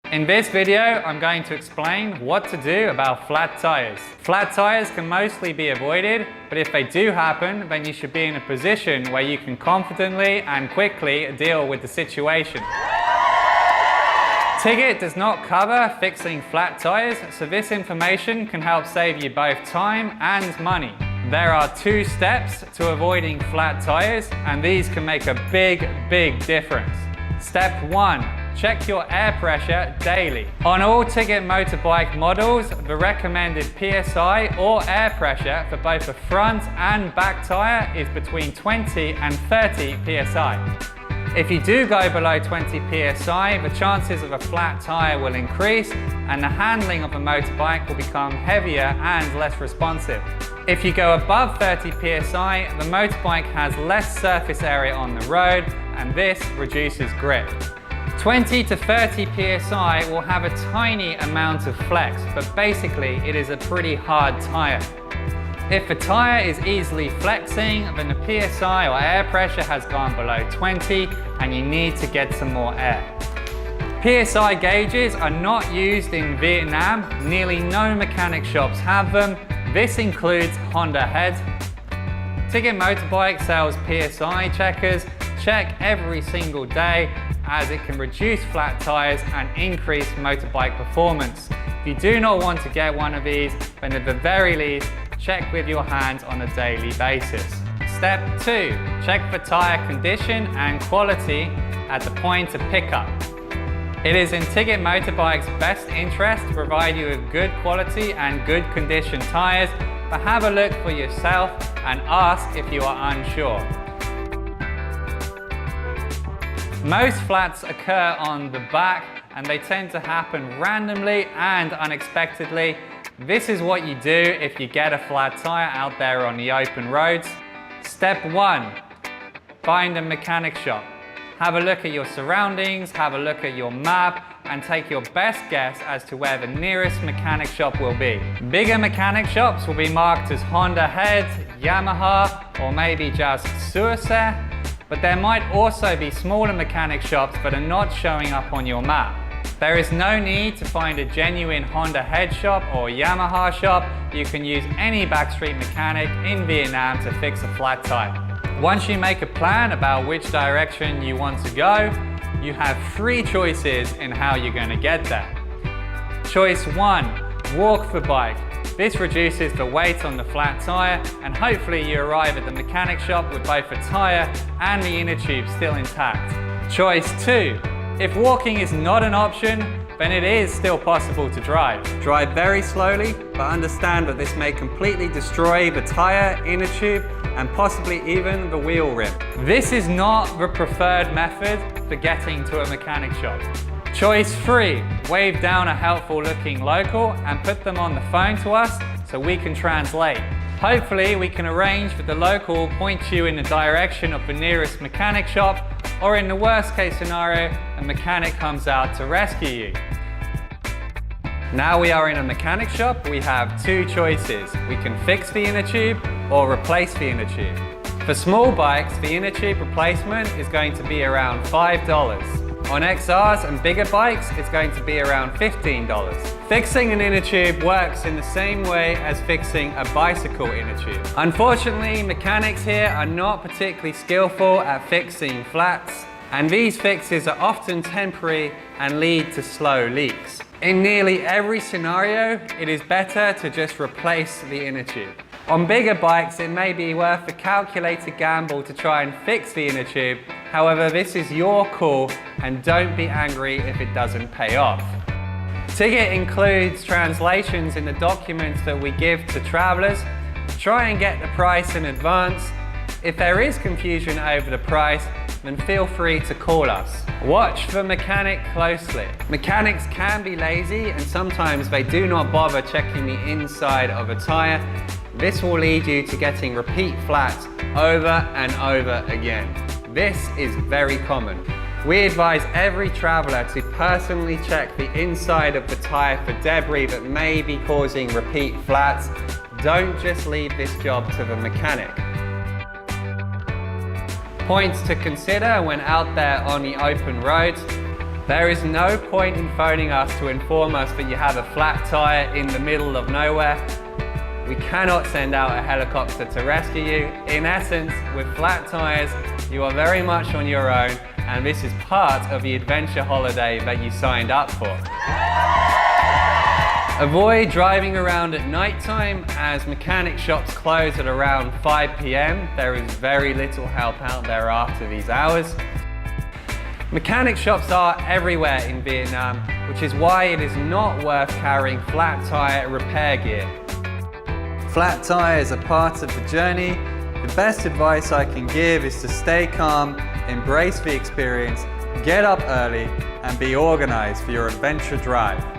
In this video, I'm going to explain what to do about flat tires. Flat tires can mostly be avoided, but if they do happen, then you should be in a position where you can confidently and quickly deal with the situation. Tigit does not cover fixing flat tires, so this information can help save you both time and money. There are 2 steps to avoiding flat tires, and these can make a big difference. Step 1. Check your air pressure daily. On all Tigit motorbike models, the recommended PSI or air pressure for both the front and back tyre is between 20 and 30 PSI. If you do go below 20 PSI, the chances of a flat tyre will increase and the handling of the motorbike will become heavier and less responsive. If you go above 30 PSI, the motorbike has less surface area on the road and this reduces grip. 20 to 30 PSI will have a tiny amount of flex, but basically it is a pretty hard tyre. If the tyre is easily flexing, then the PSI or air pressure has gone below 20 and you need to get some more air. PSI gauges are not used in Vietnam. Nearly no mechanic shops have them. This includes Honda Head. Tigit Motorbike sells PSI checkers. Check every single day as it can reduce flat tyres and increase motorbike performance. If you do not want to get one of these, then at the very least, check with your hands on a daily basis. Step 2. Check for tyre condition and quality at the point of pickup. It is in Tigit Motorbike's best interest to provide you with good quality and good condition tyres, but have a look for yourself and ask if you are unsure. Most flats occur on the back and they tend to happen randomly and unexpectedly. This is what you do if you get a flat tyre out there on the open roads. Step 1. Find a mechanic shop. Have a look at your surroundings, have a look at your map and take your best guess as to where the nearest mechanic shop will be. Bigger mechanic shops will be marked as Honda Head, Yamaha or maybe just Suicide. But there might also be smaller mechanic shops that are not showing up on your map. There is no need to find a genuine Honda Head shop or Yamaha shop. You can use any backstreet mechanic in Vietnam to fix a flat tire. Once you make a plan about which direction you want to go, you have 3 choices in how you're going to get there. Choice 1. Walk the bike. This reduces the weight on the flat tyre and hopefully you arrive at the mechanic shop with both the tyre and the inner tube still intact. Choice 2. If walking is not an option, then it is still possible to drive. Drive very slowly, but understand that this may completely destroy the tyre, inner tube and possibly even the wheel rim. This is not the preferred method for getting to a mechanic shop. Choice 3. Wave down a helpful looking local and put them on the phone to us so we can translate. Hopefully we can arrange for the local point you in the direction of the nearest mechanic shop, or in the worst case scenario, a mechanic comes out to rescue you. Now we are in a mechanic shop, we have 2 choices. We can fix the inner tube or replace the inner tube. For small bikes, the inner tube replacement is going to be around $5. On XRs and bigger bikes, it's going to be around $15. Fixing an inner tube works in the same way as fixing a bicycle inner tube. Unfortunately, mechanics here are not particularly skillful at fixing flats, and these fixes are often temporary and lead to slow leaks. In nearly every scenario, it is better to just replace the inner tube. On bigger bikes, it may be worth a calculated gamble to try and fix the inner tube. However, this is your call and don't be angry if it doesn't pay off. Tigit includes translations in the documents that we give to travelers. Try and get the price in advance. If there is confusion over the price, then feel free to call us. Watch the mechanic closely. Mechanics can be lazy and sometimes they do not bother checking the inside of a tyre. This will lead you to getting repeat flats over and over again. This is very common. We advise every traveller to personally check the inside of the tyre for debris that may be causing repeat flats. Don't just leave this job to the mechanic. Points to consider when out there on the open roads. There is no point in phoning us to inform us that you have a flat tire in the middle of nowhere. We cannot send out a helicopter to rescue you. In essence, with flat tires, you are very much on your own, and this is part of the adventure holiday that you signed up for. Avoid driving around at night time, as mechanic shops close at around 5 p.m. There is very little help out there after these hours. Mechanic shops are everywhere in Vietnam, which is why it is not worth carrying flat tire repair gear. Flat tires are part of the journey. The best advice I can give is to stay calm, embrace the experience, get up early, and be organized for your adventure drive.